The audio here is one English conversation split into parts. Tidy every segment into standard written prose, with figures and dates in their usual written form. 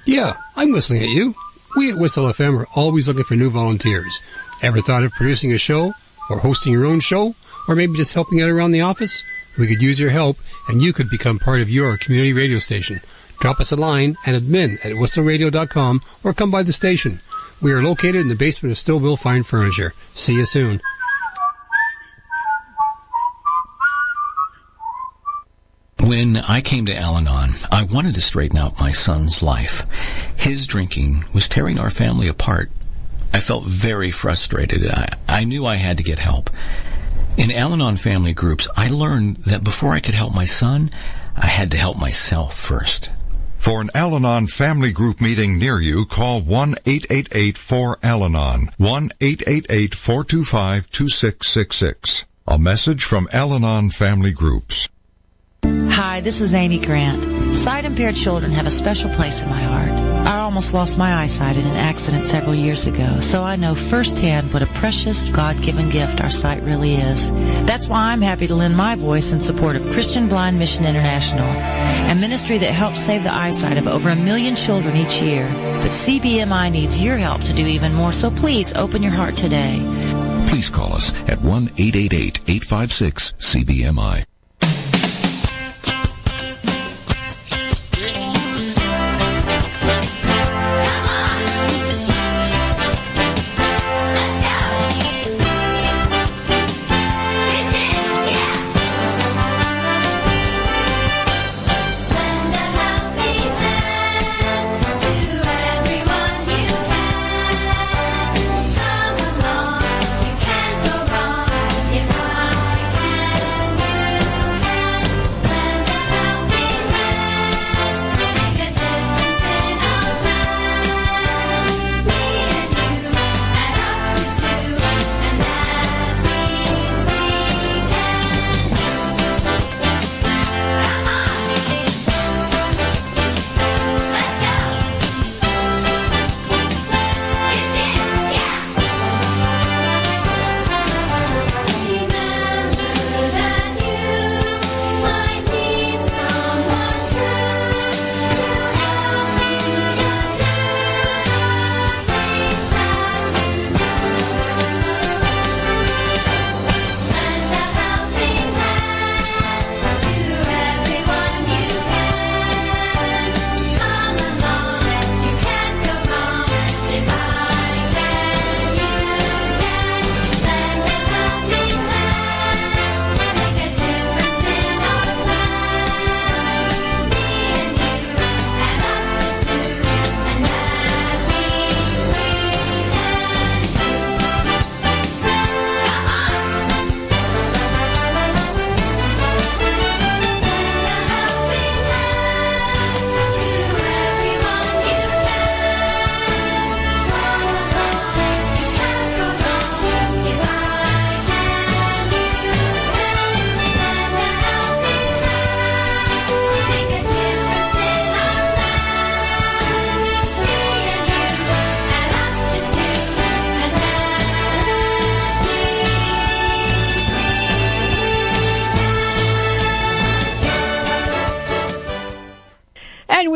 Yeah, I'm whistling at you. We at Whistle FM are always looking for new volunteers. Ever thought of producing a show? Or hosting your own show? Or maybe just helping out around the office? We could use your help, and you could become part of your community radio station. Drop us a line at admin@whistleradio.com or come by the station. We are located in the basement of Stillville Fine Furniture. See you soon. When I came to Al-Anon, I wanted to straighten out my son's life. His drinking was tearing our family apart. I felt very frustrated. I knew I had to get help. In Al-Anon family groups, I learned that before I could help my son, I had to help myself first. For an Al-Anon family group meeting near you, call 1-888-4-AL-ANON, 1-888-425-2666. A message from Al-Anon family groups. Hi, this is Amy Grant. Sight-impaired children have a special place in my heart. I almost lost my eyesight in an accident several years ago, so I know firsthand what a precious, God-given gift our sight really is. That's why I'm happy to lend my voice in support of Christian Blind Mission International, a ministry that helps save the eyesight of over 1 million children each year. But CBMI needs your help to do even more, so please open your heart today. Please call us at 1-888-856-CBMI.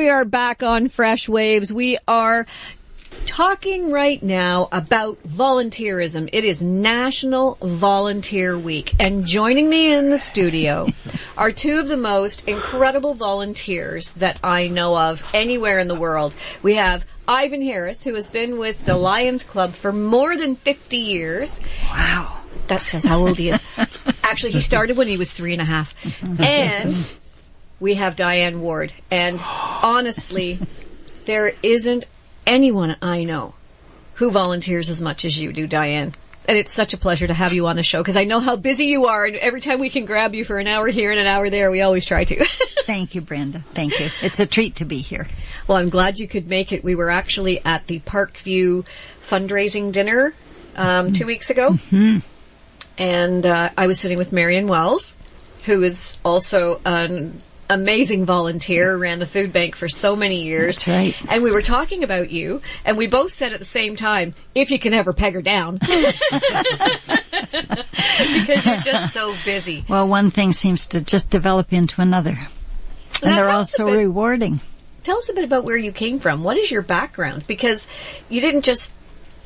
Are back on Fresh Waves. We are talking right now about volunteerism. It is National Volunteer Week, and joining me in the studio are two of the most incredible volunteers that I know of anywhere in the world. We have Ivan Harris, who has been with the Lions Club for more than 50 years. Wow. That says how old he is. Actually, he started when he was 3.5. And we have Diane Ward, and honestly, there isn't anyone I know who volunteers as much as you do, Diane. And it's such a pleasure to have you on the show, because I know how busy you are, and every time we can grab you for an hour here and an hour there, we always try to. Thank you, Brenda. Thank you. It's a treat to be here. Well, I'm glad you could make it. We were actually at the Parkview fundraising dinner 2 weeks ago, and I was sitting with Marion Wells, who is also an amazing volunteer, ran the food bank for so many years. That's right. And we were talking about you, and we both said at the same time, if you can ever peg her down. Because you're just so busy. Well, one thing seems to just develop into another. And they're also rewarding. Tell us a bit about where you came from. What is your background? Because you didn't just,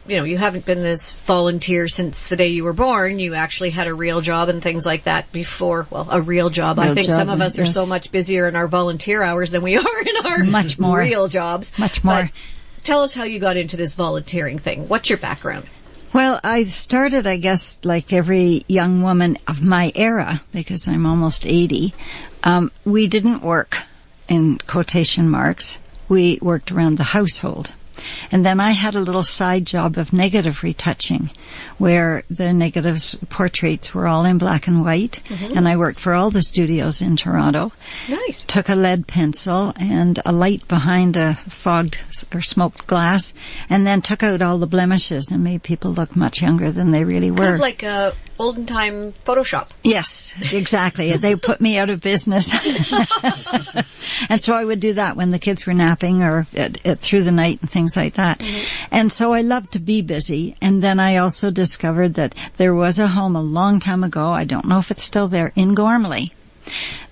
you haven't been this volunteer since the day you were born. You actually had a real job and things like that before. Well, a real job. I think some of us are so much busier in our volunteer hours than we are in our much more real jobs. Much more. But tell us how you got into this volunteering thing. What's your background? Well, I started, I guess, like every young woman of my era, because I'm almost 80. We didn't work, in quotation marks. We worked around the household. And then I had a little side job of negative retouching, where the negatives portraits were all in black and white. Mm-hmm. And I worked for all the studios in Toronto. Nice. Took a lead pencil and a light behind a fogged or smoked glass, and then took out all the blemishes and made people look much younger than they really were. Kind of like olden time Photoshop. Yes, exactly. They put me out of business. And so I would do that when the kids were napping or through the night and things like that. Mm-hmm. And so I loved to be busy. And then I also discovered that there was a home a long time ago, I don't know if it's still there, in Gormley,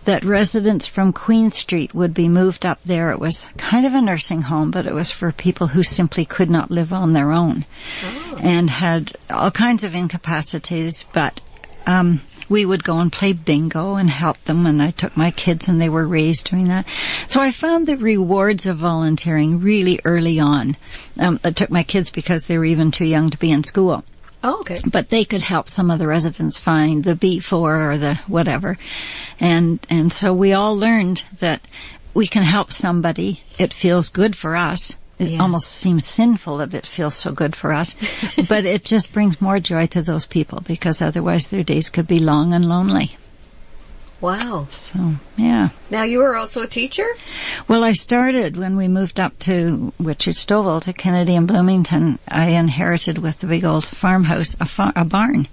that residents from Queen Street would be moved up there. It was kind of a nursing home, but it was for people who simply could not live on their own and had all kinds of incapacities. But we would go and play bingo and help them, and I took my kids and they were raised doing that. So I found the rewards of volunteering really early on. I took my kids because they were even too young to be in school. Oh, okay. But they could help some of the residents find the B4 or the whatever. And so we all learned that we can help somebody. It feels good for us. It almost seems sinful that it feels so good for us. But it just brings more joy to those people, because otherwise their days could be long and lonely. Wow. So, yeah. Now, you were also a teacher? Well, I started when we moved up to Richard Stovall, to Kennedy and Bloomington. I inherited with the big old farmhouse a barn.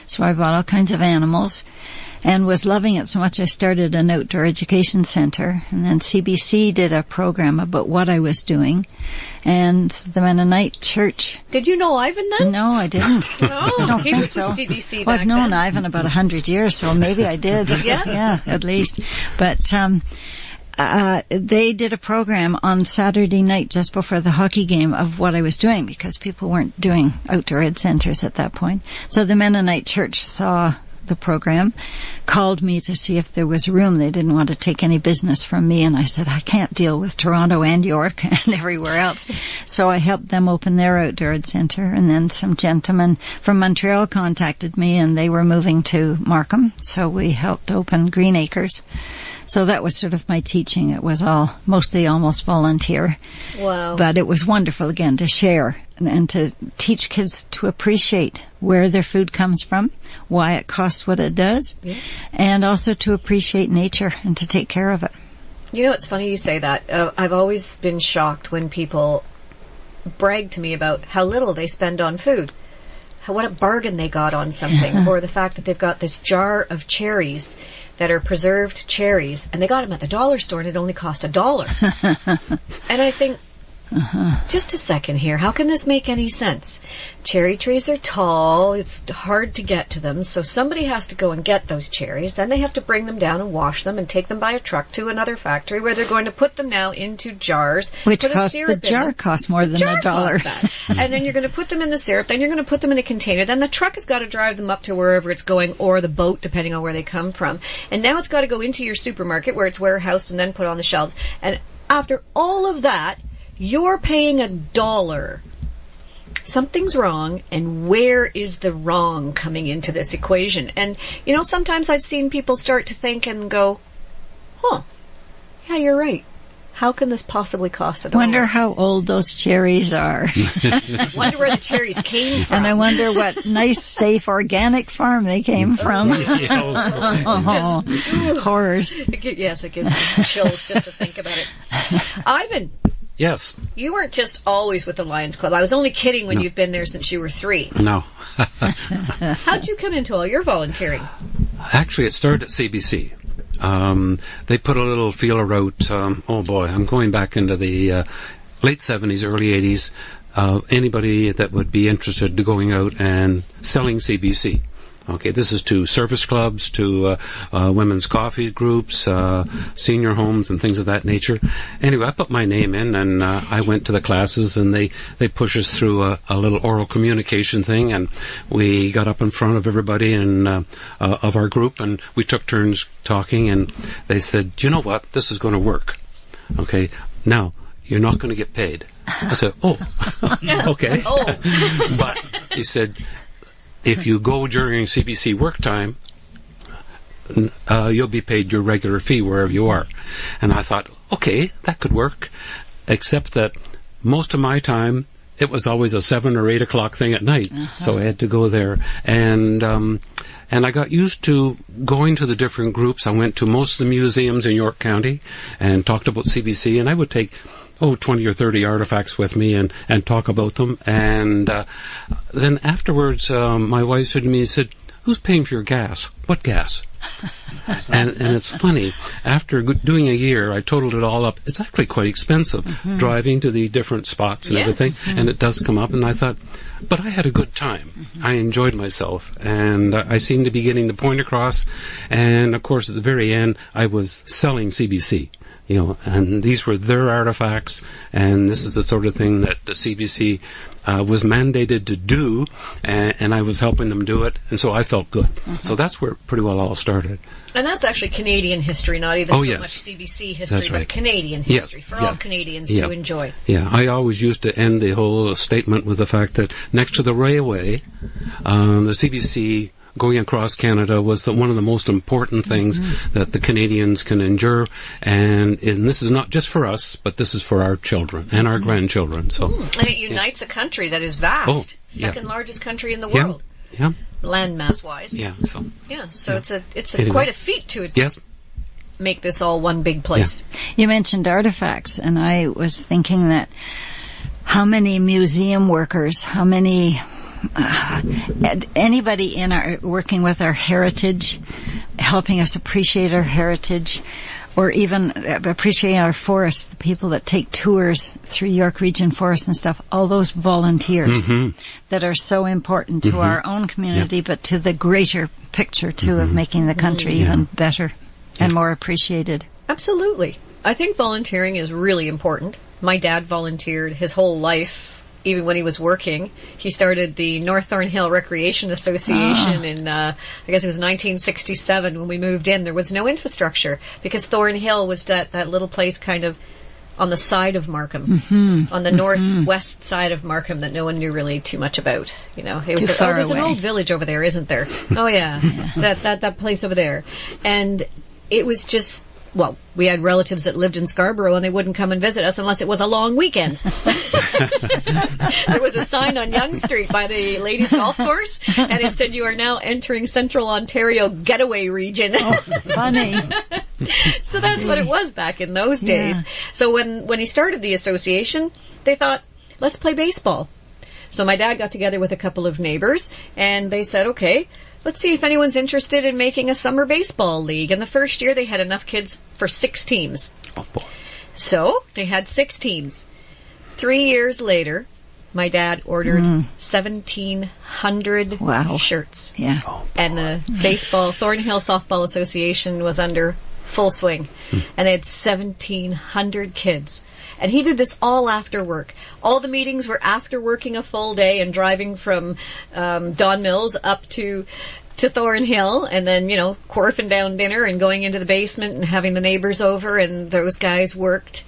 So I bought all kinds of animals and was loving it so much I started an outdoor education center. And then CBC did a program about what I was doing. And the Mennonite Church. Did you know Ivan then? No, I didn't. No, I don't he think was so. with CBC Well, back I've known then. Ivan about 100 years, so maybe I did. Yeah, at least. But they did a program on Saturday night just before the hockey game of what I was doing, because people weren't doing outdoor ed centers at that point. So the Mennonite Church saw the program, called me to see if there was room. They didn't want to take any business from me, and I said, I can't deal with Toronto and York and everywhere else. So I helped them open their outdoor ed center, and then some gentlemen from Montreal contacted me, and they were moving to Markham, so we helped open Green Acres. So that was sort of my teaching. It was all mostly almost volunteer. Wow. But it was wonderful, again, to share and to teach kids to appreciate where their food comes from, why it costs what it does, and also to appreciate nature and to take care of it. You know, it's funny you say that. I've always been shocked when people brag to me about how little they spend on food. What a bargain they got on something, or the fact that they've got this jar of cherries that are preserved cherries, and they got them at the dollar store, and it only cost $1. And I think, just a second here, how can this make any sense? Cherry trees are tall, it's hard to get to them, so somebody has to go and get those cherries, then they have to bring them down and wash them and take them by a truck to another factory where they're going to put them now into jars. Which costs, the jar costs more than $1. And then you're going to put them in the syrup, then you're going to put them in a container, then the truck has got to drive them up to wherever it's going, or the boat, depending on where they come from. And now it's got to go into your supermarket where it's warehoused and then put on the shelves. And after all of that, you're paying $1. Something's wrong, and where is the wrong coming into this equation? And, you know, sometimes I've seen people start to think and go, yeah, you're right. How can this possibly cost $1? Wonder how old those cherries are. Wonder where the cherries came from. And I wonder what nice, safe, organic farm they came from. Horrors. Yes, it gives me chills just to think about it. Ivan. Yes. You weren't just always with the Lions Club. I was only kidding when you've been there since you were 3. No. How'd you come into all your volunteering? Actually, it started at CBC. They put a little feeler out, I'm going back into the late 70s, early 80s. Anybody that would be interested in going out and selling CBC. Okay, this is to service clubs, to women's coffee groups, senior homes, and things of that nature. Anyway, I put my name in, and I went to the classes, and they pushed us through a little oral communication thing, and we got up in front of everybody and of our group, and we took turns talking, and they said, "You know what? This is going to work. Okay, now you're not going to get paid." I said, "Oh, okay." But he said, if you go during CBC work time, you'll be paid your regular fee wherever you are. And I thought, okay, that could work, except that most of my time, it was always a 7 or 8 o'clock thing at night. So I had to go there. And I got used to going to the different groups. I went to most of the museums in York County and talked about CBC, and I would take 20 or 30 artifacts with me and talk about them. And then afterwards, my wife said to me, "Who's paying for your gas?" "What gas?" and it's funny, after doing a year, I totaled it all up. It's actually quite expensive, driving to the different spots and everything, and it does come up. And I thought, but I had a good time. I enjoyed myself, and I seemed to be getting the point across. And of course, at the very end, I was selling CBC. And these were their artifacts, and this is the sort of thing that the CBC was mandated to do, and I was helping them do it, and so I felt good. So that's where it pretty well all started. And that's actually Canadian history, not even much CBC history, but Canadian history for all Canadians to enjoy. Yeah, I always used to end the whole statement with the fact that next to the railway, the CBC going across Canada was one of the most important things that the Canadians can endure, and this is not just for us, but this is for our children and our grandchildren. So, and it unites a country that is vast, second largest country in the world, landmass wise. So it's quite a feat to make this all one big place. You mentioned artifacts, and I was thinking that how many museum workers, how many anybody in our working with our heritage, helping us appreciate our heritage, or even appreciating our forests, the people that take tours through York Region Forest and stuff, all those volunteers that are so important to our own community, but to the greater picture, too, of making the country even better and more appreciated. Absolutely. I think volunteering is really important. My dad volunteered his whole life. Even when he was working, he started the North Thornhill Recreation Association in, I guess it was 1967 when we moved in. There was no infrastructure because Thornhill was that little place kind of on the side of Markham, on the northwest side of Markham that no one knew really too much about. It was there's an old village over there, isn't there? Oh yeah, that place over there. And it was just, we had relatives that lived in Scarborough and they wouldn't come and visit us unless it was a long weekend. There was a sign on Yonge Street by the ladies' golf course and it said, "You are now entering Central Ontario Getaway Region." Oh, funny. So that's what it was back in those days. So when he started the association, they thought, let's play baseball. So my dad got together with a couple of neighbors and they said, okay, let's see if anyone's interested in making a summer baseball league. And the first year they had enough kids for 6 teams. Oh, boy. So they had 6 teams. 3 years later, my dad ordered 1,700 shirts. Yeah. And the Thornhill Softball Association was under full swing. And they had 1,700 kids. And he did this all after work. All the meetings were after working a full day and driving from Don Mills up to Thornhill and then, quorfing down dinner and going into the basement and having the neighbors over, and those guys worked.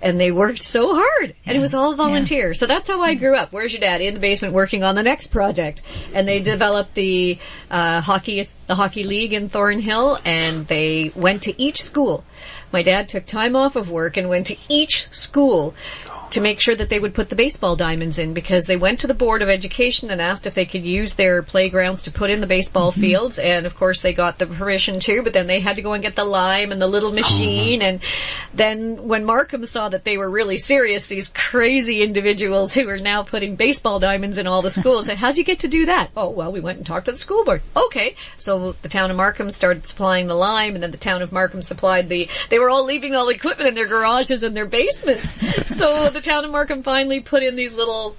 And they worked so hard. And it was all volunteer. Yeah. So that's how I grew up. Where's your dad? In the basement working on the next project. And they developed the hockey league in Thornhill, and they went to each school. My dad took time off of work and went to each school to make sure that they would put the baseball diamonds in, because they went to the Board of Education and asked if they could use their playgrounds to put in the baseball fields. And of course they got the permission too, but then they had to go and get the lime and the little machine. And then when Markham saw that they were really serious, these crazy individuals who are now putting baseball diamonds in all the schools said, how'd you get to do that? Oh, well, we went and talked to the school board. Okay. So the town of Markham started supplying the lime, and then the town of Markham supplied they were all leaving all the equipment in their garages and their basements. So the town of Markham finally put in these little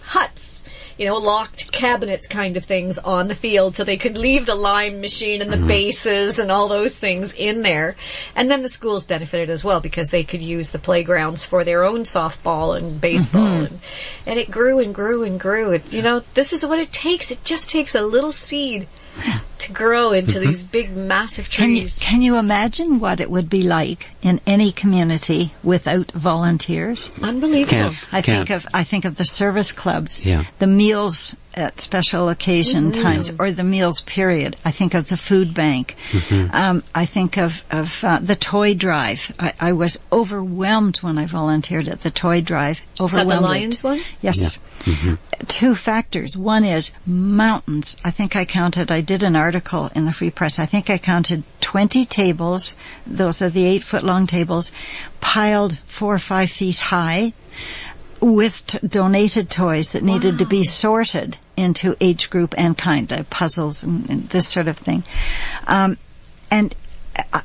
huts locked cabinets kind of things on the field so they could leave the lime machine and the bases and all those things in there. And then the schools benefited as well because they could use the playgrounds for their own softball and baseball. And it grew and grew and grew. This is what it takes. It just takes a little seed to grow into these big, massive trees. Can you imagine what it would be like in any community without volunteers? Unbelievable. I think of the service clubs, Yeah. the meals at special occasion times, or the meals period. I think of the food bank. I think of the toy drive. I was overwhelmed when I volunteered at the toy drive. Is that the Lions one? Yes. Yeah. 2 factors. One is mountains. I think I did an article in the Free Press. I think I counted 20 tables. Those are the 8-foot long tables, piled 4 or 5 feet high, with donated toys that needed to be sorted into age group and kind, puzzles and this sort of thing. And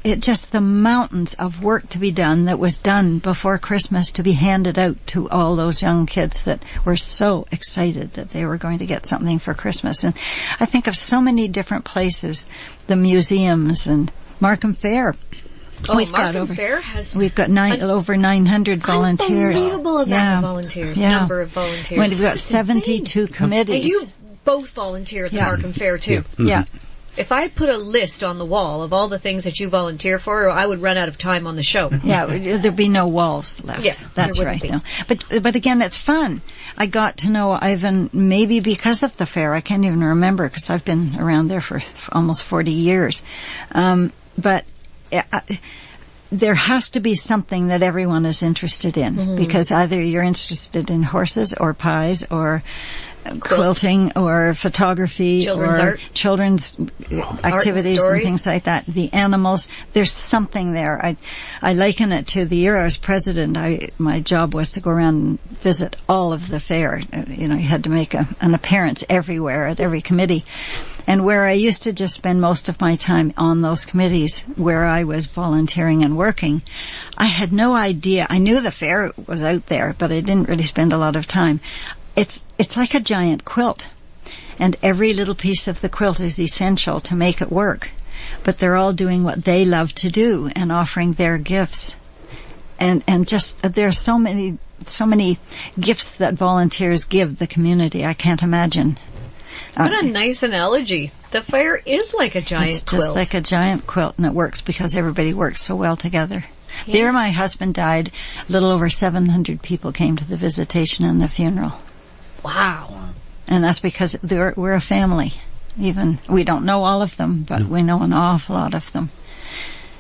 it just the mountains of work to be done that was done before Christmas to be handed out to all those young kids that were so excited that they were going to get something for Christmas. And I think of so many different places, the museums and Markham Fair. We've got over 900 volunteers. Unbelievable amount of volunteers. Number of volunteers. We've got 72 committees. And you both volunteer at the Markham Fair too. Yeah. If I put a list on the wall of all the things that you volunteer for, I would run out of time on the show. Yeah, there'd be no walls left. Yeah, that's right. No. But again, it's fun. I got to know Ivan maybe because of the fair. I can't even remember because I've been around there for almost 40 years. But there has to be something that everyone is interested in because either you're interested in horses or pies or quilting or photography children's or art. Children's activities and things like that. The animals, there's something there. I liken it to the year I was president. My job was to go around and visit all of the fair. You had to make an appearance everywhere at every committee. And where I used to just spend most of my time on those committees where I was volunteering and working, I had no idea. I knew the fair was out there, but I didn't really spend a lot of time. It's like a giant quilt, and every little piece of the quilt is essential to make it work. But they're all doing what they love to do and offering their gifts. And just there's so many gifts that volunteers give the community. I can't imagine. What a nice analogy. The fair is like a giant quilt. It's just like a giant quilt, and it works because everybody works so well together. Yeah. The year my husband died, a little over 700 people came to the visitation and the funeral. Wow. And that's because we're a family. Even we don't know all of them, but we know an awful lot of them.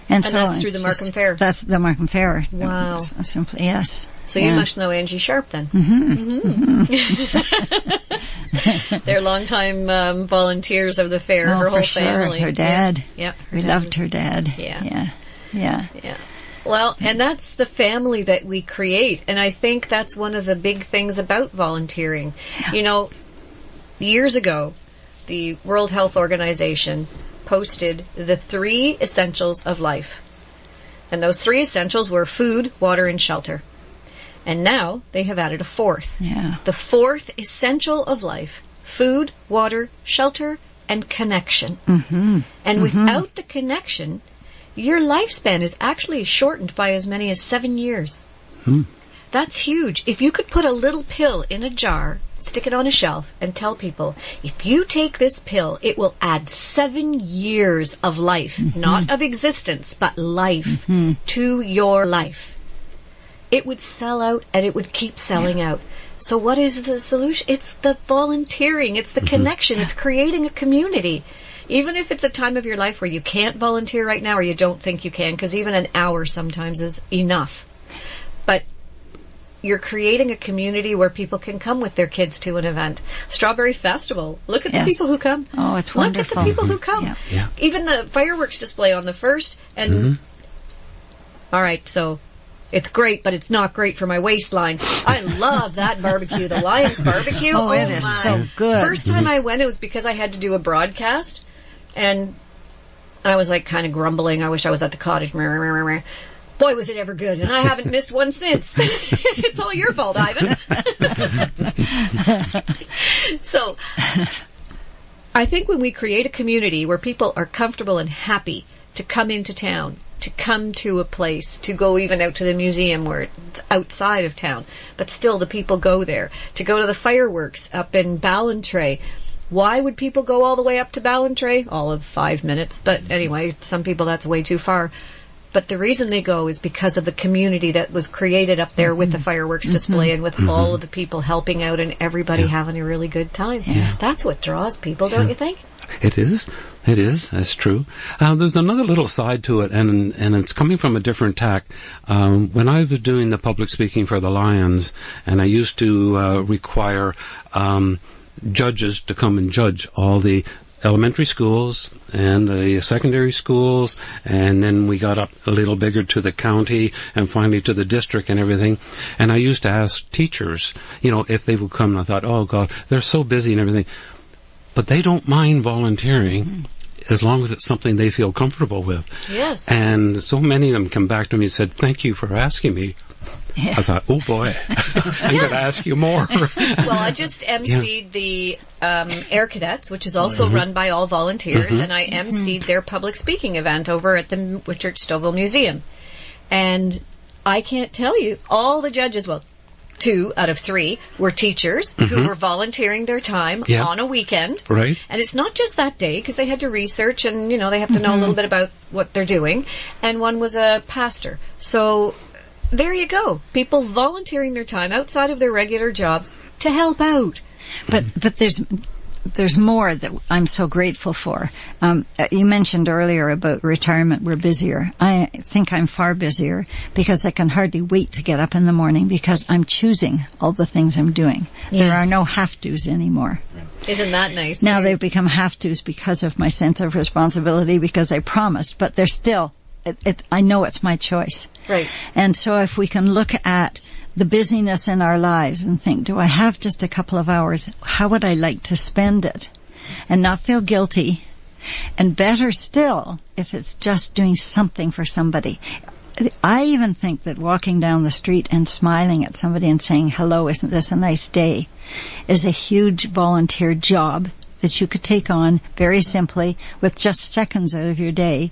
And so that's through the Markham Fair. That's the Markham Fair. Wow. Simply, yes. So you must know Angie Sharp then. They're longtime volunteers of the fair. Her whole family. Her dad. Yeah. We loved her dad. Yeah. Yeah. Well, and that's the family that we create. And I think that's one of the big things about volunteering. Years ago, the World Health Organization posted the 3 essentials of life. And those 3 essentials were food, water, and shelter. And now they have added a 4th. Yeah. The 4th essential of life: food, water, shelter, and connection. And without the connection, your lifespan is actually shortened by as many as 7 years. That's huge. If you could put a little pill in a jar, stick it on a shelf, and tell people, if you take this pill, it will add 7 years of life, not of existence, but life, to your life. It would sell out, and it would keep selling out. So what is the solution? It's the volunteering. It's the connection. It's creating a community. Even if it's a time of your life where you can't volunteer right now or you don't think you can, because even an hour sometimes is enough. But you're creating a community where people can come with their kids to an event. Strawberry Festival. Look at the people who come. Oh, it's wonderful. Look at the people who come. Yeah. Even the fireworks display on the 1st. And all right, so it's great, but it's not great for my waistline. I love that barbecue, the Lions barbecue. Oh, it is so good. First time I went, it was because I had to do a broadcast, and I was like kind of grumbling. I wish I was at the cottage. Boy, was it ever good, and I haven't missed one since. It's all your fault, Ivan. So, I think when we create a community where people are comfortable and happy to come into town, to come to a place, to go even out to the museum where it's outside of town, but still the people go there, to go to the fireworks up in Ballantrae. Why would people go all the way up to Ballantrae? All of 5 minutes. But anyway, some people that's way too far. But the reason they go is because of the community that was created up there with the fireworks display and with all of the people helping out and everybody having a really good time. Yeah. That's what draws people, don't you think? It is. It is. That's true. There's another little side to it, and it's coming from a different tack. When I was doing the public speaking for the Lions, and I used to require judges to come and judge all the elementary schools and the secondary schools, and then we got up a little bigger to the county and finally to the district and everything. And I used to ask teachers, if they would come, and I thought, oh God, they're so busy and everything. But they don't mind volunteering as long as it's something they feel comfortable with. Yes. And so many of them come back to me and said, thank you for asking me. Yeah. I thought, oh boy, I'm going to ask you more. Well, I just emceed the Air Cadets, which is also run by all volunteers, and I emceed their public speaking event over at the Church Stouffville Museum. And I can't tell you, all the judges, well, 2 out of 3 were teachers who were volunteering their time on a weekend. Right. And it's not just that day, because they had to research and, they have to know a little bit about what they're doing. And one was a pastor. So there you go. People volunteering their time outside of their regular jobs to help out. But there's more that I'm so grateful for. You mentioned earlier about retirement. We're busier. I think I'm far busier because I can hardly wait to get up in the morning because I'm choosing all the things I'm doing. Yes. There are no have-tos anymore. Isn't that nice? Now they've become have-tos because of my sense of responsibility because I promised, but they're still, I know it's my choice. Right. And so if we can look at the busyness in our lives and think, do I have just a couple of hours? How would I like to spend it? And not feel guilty. And better still, if it's just doing something for somebody. I even think that walking down the street and smiling at somebody and saying, hello, isn't this a nice day, is a huge volunteer job that you could take on very simply with just seconds out of your day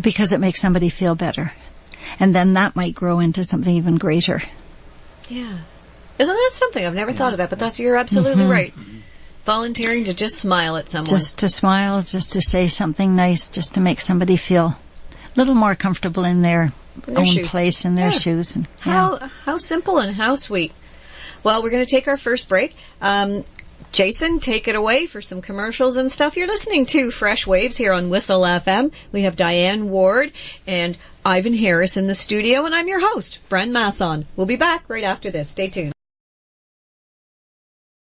because it makes somebody feel better. And then that might grow into something even greater. Yeah. Isn't that something? I've never thought of that, but you're absolutely right. Volunteering to just smile at someone. Just to smile, just to say something nice, just to make somebody feel a little more comfortable in their own shoes. place, in their shoes. And, How simple and how sweet. Well, we're going to take our first break. Jason, take it away for some commercials and stuff. You're listening to Fresh Waves here on Whistle FM. We have Diane Ward and Ivan Harris in the studio, and I'm your host, Bren Masson. We'll be back right after this. Stay tuned.